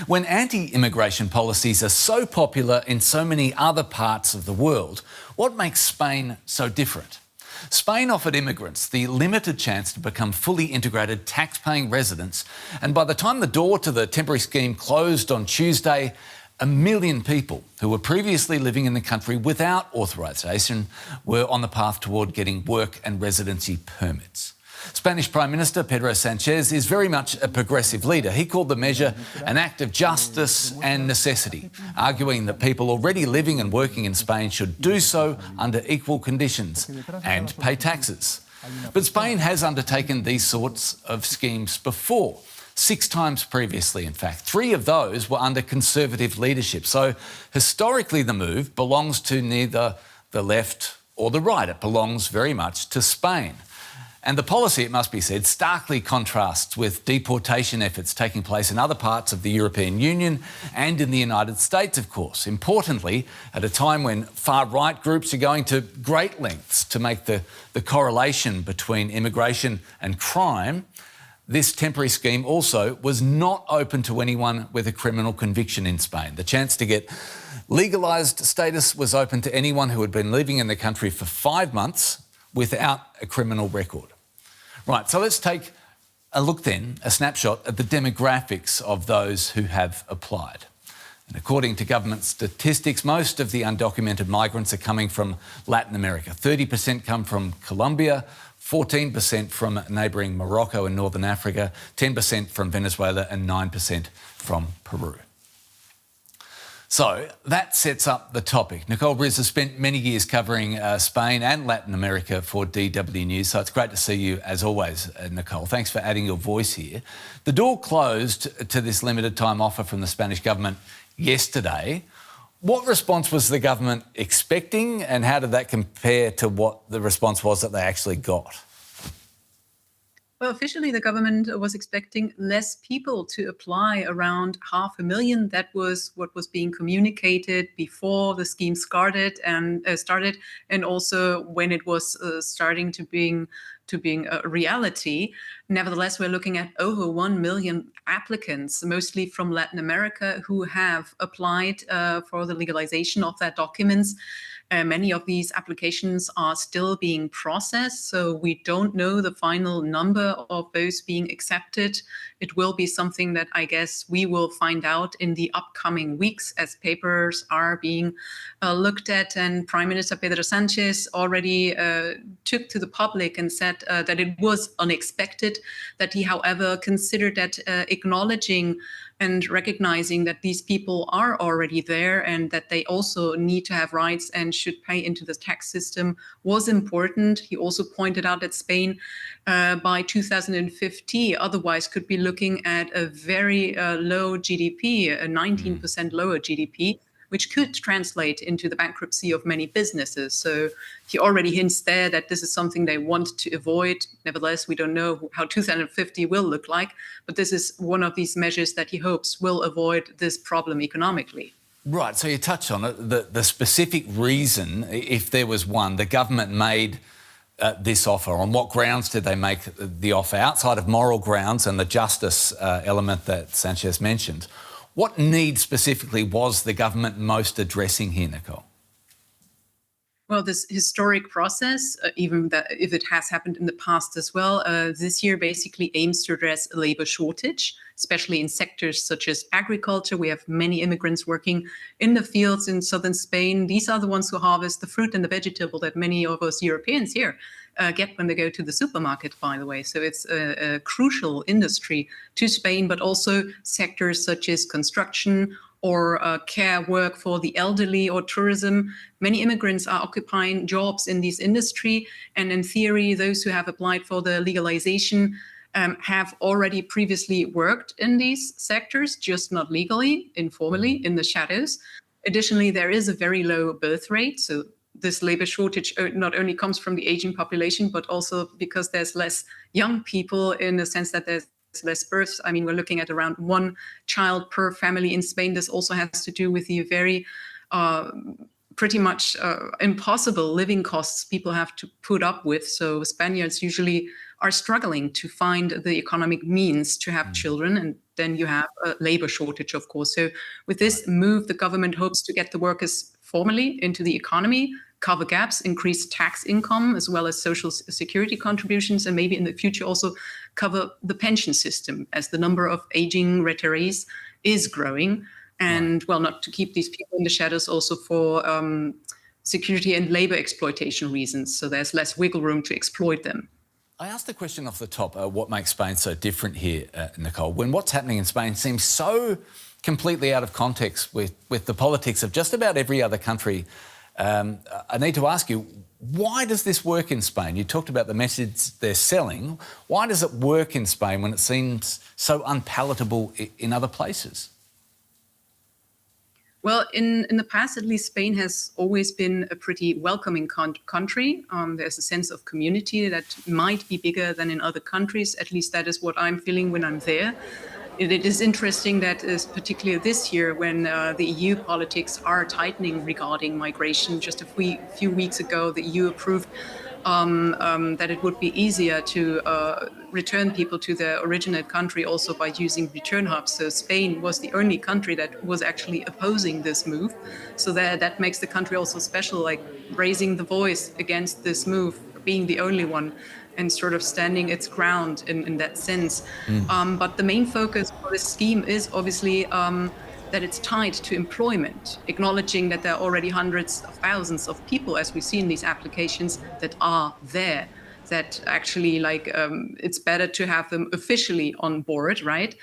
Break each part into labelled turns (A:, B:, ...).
A: When anti-immigration policies are so popular in so many other parts of the world, what makes Spain so different? Spain offered immigrants the limited chance to become fully integrated tax-paying residents, and by the time the door to the temporary scheme closed on Tuesday, 1 million people who were previously living in the country without authorisation were on the path toward getting work and residency permits. Spanish Prime Minister Pedro Sanchez is very much a progressive leader. He called the measure an act of justice and necessity, arguing that people already living and working in Spain should do so under equal conditions and pay taxes. But Spain has undertaken these sorts of schemes before. 6 times previously, in fact. 3 of those were under Conservative leadership. So historically, the move belongs to neither the left or the right. It belongs very much to Spain. And the policy, it must be said, starkly contrasts with deportation efforts taking place in other parts of the European Union and in the United States, of course. Importantly, at a time when far-right groups are going to great lengths to make the correlation between immigration and crime, this temporary scheme also was not open to anyone with a criminal conviction in Spain. The chance to get legalised status was open to anyone who had been living in the country for 5 months without a criminal record. Right, so let's take a look then, a snapshot at the demographics of those who have applied. And according to government statistics, most of the undocumented migrants are coming from Latin America. 30% come from Colombia, 14% from neighbouring Morocco and Northern Africa, 10% from Venezuela and 9% from Peru. So that sets up the topic. Nicole Briz has spent many years covering Spain and Latin America for DW News, so it's great to see you as always, Nicole. Thanks for adding your voice here. The door closed to this limited time offer from the Spanish government yesterday. What response was the government expecting, and how did that compare to what the response was that they actually got?
B: Well, officially, the government was expecting less people to apply, around 500,000. That was what was being communicated before the scheme started, and also when it was starting to being a reality. Nevertheless, we're looking at over 1 million applicants, mostly from Latin America, who have applied for the legalization of their documents. Many of these applications are still being processed, so we don't know the final number of those being accepted. It will be something that I guess we will find out in the upcoming weeks as papers are being looked at. And Prime Minister Pedro Sanchez already took to the public and said that it was unexpected, that he, however, considered that acknowledging and recognizing that these people are already there and that they also need to have rights and should pay into the tax system was important. He also pointed out that Spain by 2050 otherwise could be looking at a very low GDP, a 19% lower GDP, which could translate into the bankruptcy of many businesses. So he already hints there that this is something they want to avoid. Nevertheless, we don't know how 2050 will look like, but this is one of these measures that he hopes will avoid this problem economically.
A: Right, so you touched on it, the specific reason, if there was one, the government made this offer. On what grounds did they make the offer? Outside of moral grounds and the justice element that Sanchez mentioned, what need specifically was the government most addressing here, Nicole?
B: Well, this historic process, even that if it has happened in the past as well, this year basically aims to address a labour shortage, especially in sectors such as agriculture. We have many immigrants working in the fields in southern Spain. These are the ones who harvest the fruit and the vegetable that many of us Europeans here get when they go to the supermarket, by the way. So it's a crucial industry to Spain, but also sectors such as construction or care work for the elderly or tourism. Many immigrants are occupying jobs in this industry. And in theory, those who have applied for the legalization have already previously worked in these sectors, just not legally, informally, in the shadows. Additionally, there is a very low birth rate. So this labor shortage not only comes from the aging population, but also because there's less young people in the sense that there's less births. I mean, we're looking at around 1 child per family in Spain. This also has to do with the very pretty much impossible living costs people have to put up with. So Spaniards usually are struggling to find the economic means to have children. And then you have a labor shortage, of course. So with this move, the government hopes to get the workers formally into the economy, cover gaps, increase tax income, as well as social security contributions, and maybe in the future also cover the pension system, as the number of aging retirees is growing. And well, not to keep these people in the shadows, also for security and labor exploitation reasons. So there's less wiggle room to exploit them.
A: I asked the question off the top, what makes Spain so different here, Nicole, when what's happening in Spain seems so completely out of context with the politics of just about every other country. I need to ask you, why does this work in Spain? You talked about the message they're selling. Why does it work in Spain when it seems so unpalatable in other places?
B: Well, in the past, at least, Spain has always been a pretty welcoming country. There's a sense of community that might be bigger than in other countries. At least that is what I'm feeling when I'm there. It is interesting that, particularly this year, when the EU politics are tightening regarding migration. Just a few weeks ago, the EU approved that it would be easier to return people to their original country also by using return hubs. So Spain was the only country that was actually opposing this move. So that makes the country also special, like raising the voice against this move, being the only one, and sort of standing its ground in that sense. But the main focus for this scheme is obviously that it's tied to employment, acknowledging that there are already hundreds of thousands of people, as we see in these applications, that are there, that actually it's better to have them officially on board, right?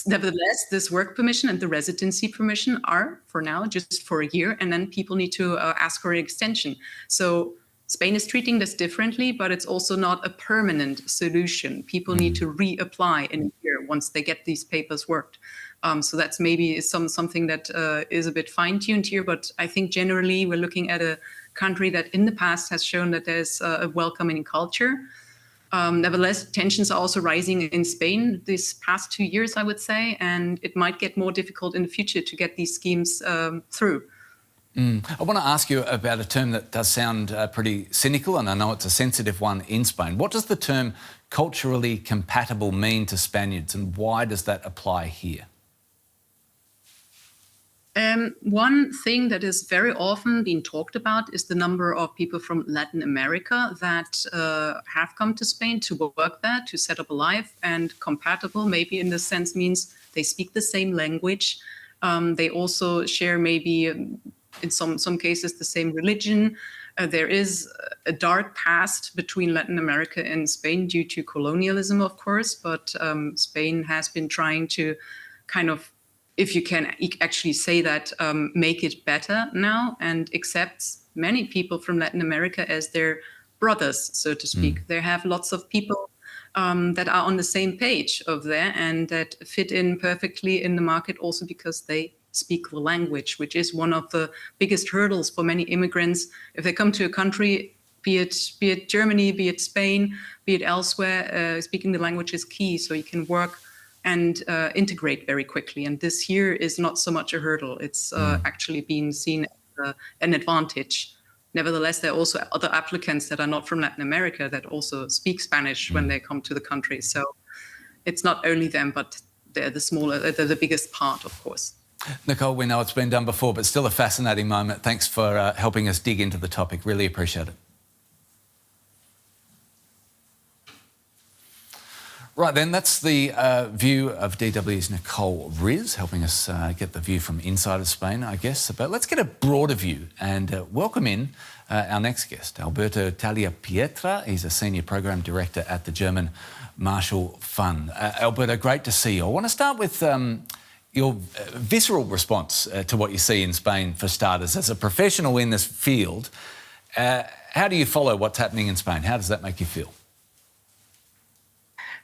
B: Nevertheless, this work permission and the residency permission are, for now, just for a year, and then people need to ask for an extension. So Spain is treating this differently, but it's also not a permanent solution. People need to reapply in a year once they get these papers worked. So that's maybe something that is a bit fine-tuned here, but I think generally we're looking at a country that in the past has shown that there's a welcoming culture. Nevertheless, tensions are also rising in Spain these past 2 years, I would say, and it might get more difficult in the future to get these schemes through.
A: I want to ask you about a term that does sound pretty cynical, and I know it's a sensitive one in Spain. What does the term culturally compatible mean to Spaniards, and why does that apply here?
B: One thing that is very often being talked about is the number of people from Latin America that have come to Spain to work there, to set up a life. And compatible maybe in this sense means they speak the same language. They also share maybe in some cases the same religion. There is a dark past between Latin America and Spain due to colonialism, of course, but Spain has been trying to kind of, if you can actually say that, make it better now, and accepts many people from Latin America as their brothers, so to speak. They have lots of people that are on the same page of there and that fit in perfectly in the market also because they speak the language, which is one of the biggest hurdles for many immigrants. If they come to a country, be it Germany, be it Spain, be it elsewhere, speaking the language is key, so you can work and integrate very quickly. And this here is not so much a hurdle. It's actually being seen as an advantage. Nevertheless, there are also other applicants that are not from Latin America that also speak Spanish when they come to the country. So it's not only them, but they're the biggest part, of course.
A: Nicole, we know it's been done before, but still a fascinating moment. Thanks for helping us dig into the topic. Really appreciate it. Right then, that's the view of DW's Nicole Riz, helping us get the view from inside of Spain, I guess. But let's get a broader view and welcome in our next guest, Alberto Tagliapietra. He's a Senior Program Director at the German Marshall Fund. Alberto, great to see you. I want to start with your visceral response to what you see in Spain, for starters. As a professional in this field, how do you follow what's happening in Spain? How does that make you feel?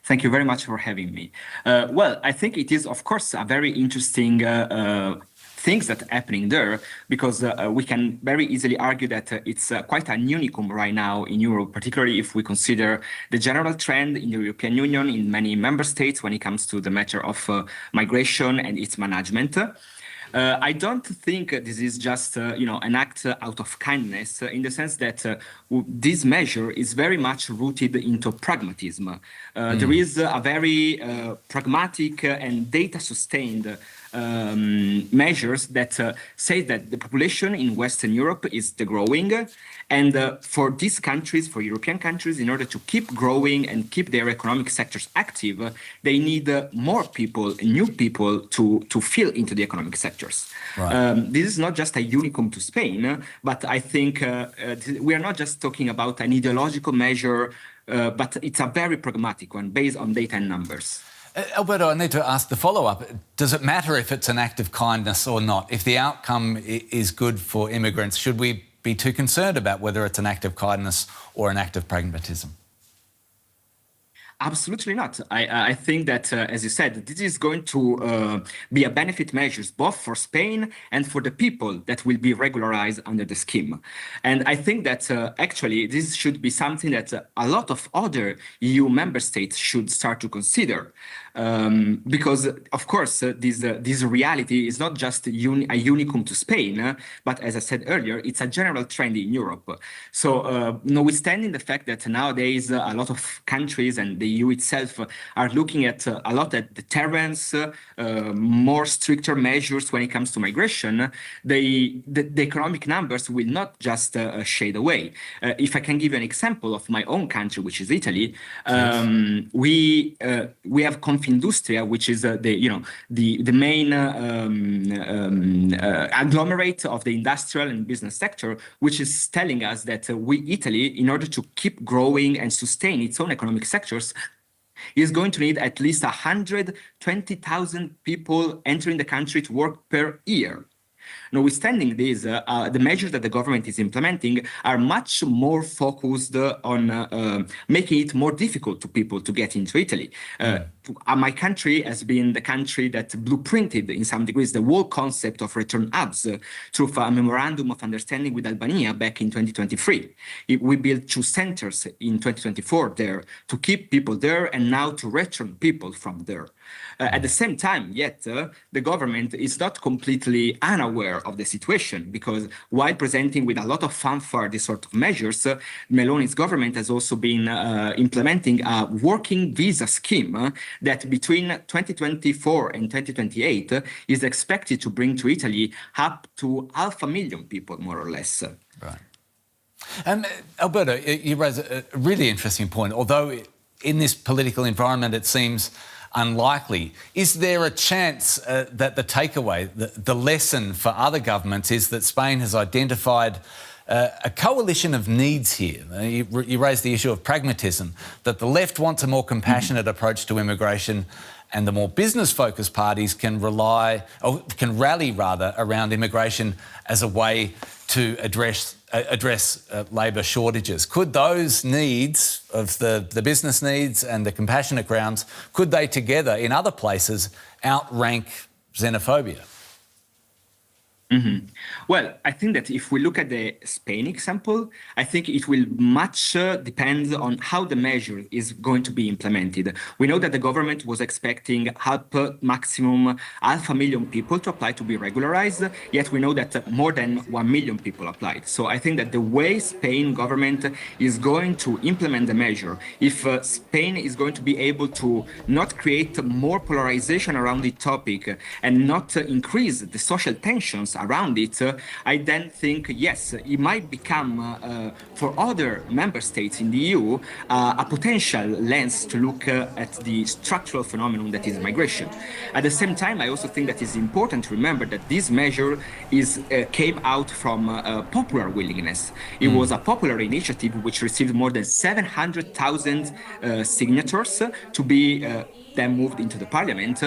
C: Thank you very much for having me. Well, I think it is, of course, a very interesting things that are happening there, because we can very easily argue that it's quite an unicum right now in Europe, particularly if we consider the general trend in the European Union, in many member states, when it comes to the matter of migration and its management. I don't think this is just an act out of kindness, in the sense that this measure is very much rooted into pragmatism. There is a very pragmatic and data-sustained measures that say that the population in Western Europe is growing, and for these countries, for European countries, in order to keep growing and keep their economic sectors active, they need more people, new people to fill into the economic sectors.
A: Right.
C: This is not just a unicum to Spain, but I think we are not just talking about an ideological measure, but it's a very pragmatic one based on data and numbers.
A: Alberto, I need to ask the follow-up. Does it matter if it's an act of kindness or not? If the outcome is good for immigrants, should we be too concerned about whether it's an act of kindness or an act of pragmatism?
C: Absolutely not. I think that, as you said, this is going to be a benefit measures both for Spain and for the people that will be regularized under the scheme. And I think that actually this should be something that a lot of other EU member states should start to consider. Because, of course, this reality is not just a unicum to Spain, but as I said earlier, it's a general trend in Europe. So notwithstanding the fact that nowadays a lot of countries and the EU itself are looking at a lot at deterrence, more stricter measures when it comes to migration, the economic numbers will not just shade away. If I can give you an example of my own country, which is Italy, we have Confindustria, which is the main agglomerate of the industrial and business sector, which is telling us that Italy, in order to keep growing and sustain its own economic sectors, is going to need at least 120,000 people entering the country to work per year. Notwithstanding this, the measures that the government is implementing are much more focused on making it more difficult to people to get into Italy. My country has been the country that blueprinted, in some degrees, the whole concept of return hubs through a memorandum of understanding with Albania back in 2023. We built 2 centers in 2024 there to keep people there and now to return people from there. At the same time, yet, the government is not completely unaware of the situation, because while presenting with a lot of fanfare these sort of measures, Meloni's government has also been implementing a working visa scheme that between 2024 and 2028 is expected to bring to Italy up to 500,000 people, more or less.
A: Right. Alberto, you raise a really interesting point. Although in this political environment it seems unlikely, is there a chance that the takeaway, the lesson for other governments is that Spain has identified a coalition of needs here? You raised the issue of pragmatism, that the left wants a more compassionate approach to immigration, and the more business-focused parties can rally around immigration as a way to address labour shortages. Could those needs of the business needs and the compassionate grounds, could they together in other places outrank xenophobia?
C: Well, I think that if we look at the Spain example, I think it will much depend on how the measure is going to be implemented. We know that the government was expecting maximum 500,000 people to apply to be regularized, yet we know that more than 1 million people applied. So I think that the way Spain government is going to implement the measure, if Spain is going to be able to not create more polarization around the topic and not increase the social tensions around it, I then think, yes, it might become, for other member states in the EU, a potential lens to look at the structural phenomenon that is migration. At the same time, I also think that it's important to remember that this measure came out from popular willingness. It was a popular initiative which received more than 700,000 signatures to be then moved into the parliament,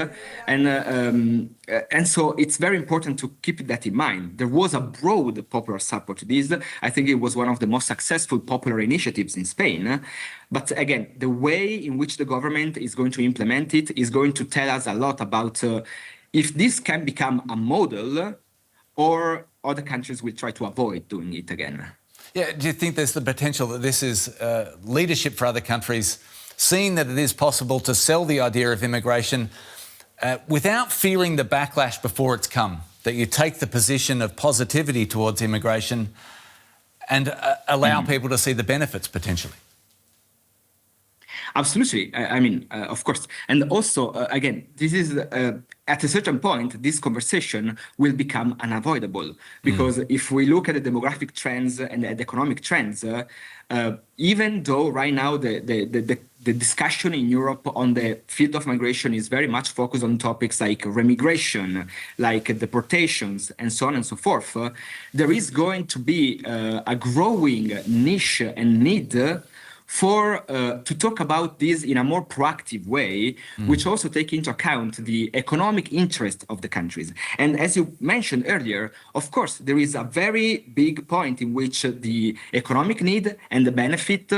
C: and so it's very important to keep that in mind. There was a broad popular support to this. I think it was one of the most successful popular initiatives in Spain. But again, the way in which the government is going to implement it is going to tell us a lot about if this can become a model, or other countries will try to avoid doing it again.
A: Yeah, do you think there's the potential that this is leadership for other countries, seeing that it is possible to sell the idea of immigration without fearing the backlash before it's come? that you take the position of positivity towards immigration and allow people to see the benefits potentially.
C: Absolutely. I mean, of course. And also, again, this is at a certain point, this conversation will become unavoidable because if we look at the demographic trends and the economic trends, even though right now the discussion in Europe on the field of migration is very much focused on topics like remigration, like deportations, and so on and so forth, there is going to be a growing niche and need to talk about this in a more proactive way, which also take into account the economic interest of the countries. And as you mentioned earlier, of course, there is a very big point in which the economic need and the benefit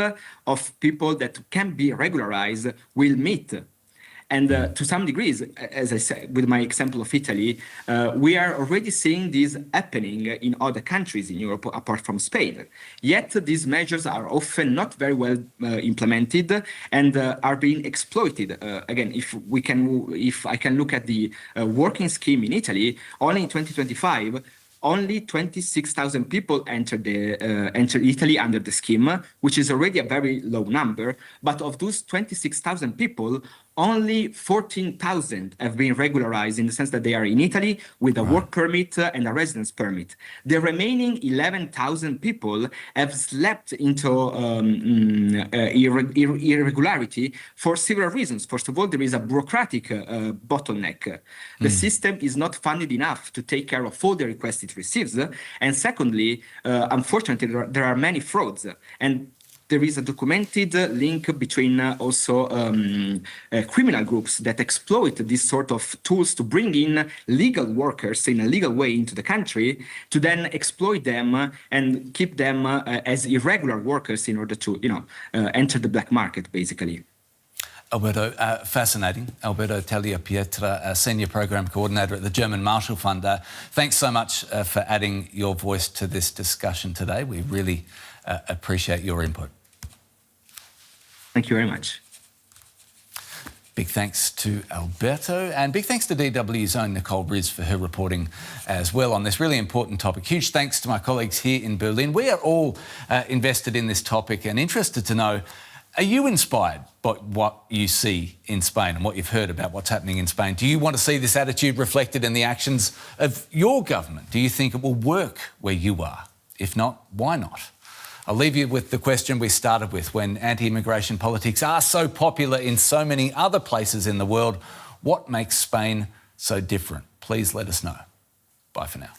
C: of people that can be regularized will meet. And to some degrees, as I said, with my example of Italy, we are already seeing this happening in other countries in Europe, apart from Spain. Yet these measures are often not very well implemented and are being exploited. Again, if I can look at the working scheme in Italy, only in 2025, only 26,000 people entered Italy under the scheme, which is already a very low number. But of those 26,000 people, only 14,000 have been regularized in the sense that they are in Italy with a work permit and a residence permit. The remaining 11,000 people have slept into irregularity for several reasons. First of all, there is a bureaucratic bottleneck. The system is not funded enough to take care of all the requests it receives. And secondly, unfortunately, there are many frauds. And there is a documented link between also criminal groups that exploit these sort of tools to bring in legal workers in a legal way into the country, to then exploit them and keep them as irregular workers in order to, enter the black market, basically.
A: Alberto, fascinating. Alberto Tagliapietra, Senior Program Coordinator at the German Marshall Fund. Thanks so much for adding your voice to this discussion today. We really appreciate your input.
C: Thank you very much.
A: Big thanks to Alberto, and big thanks to DW's own Nicole Briz for her reporting as well on this really important topic. Huge thanks to my colleagues here in Berlin. We are all invested in this topic and interested to know, are you inspired by what you see in Spain and what you've heard about what's happening in Spain? Do you want to see this attitude reflected in the actions of your government? Do you think it will work where you are? If not, why not? I'll leave you with the question we started with. When anti-immigration politics are so popular in so many other places in the world, what makes Spain so different? Please let us know. Bye for now.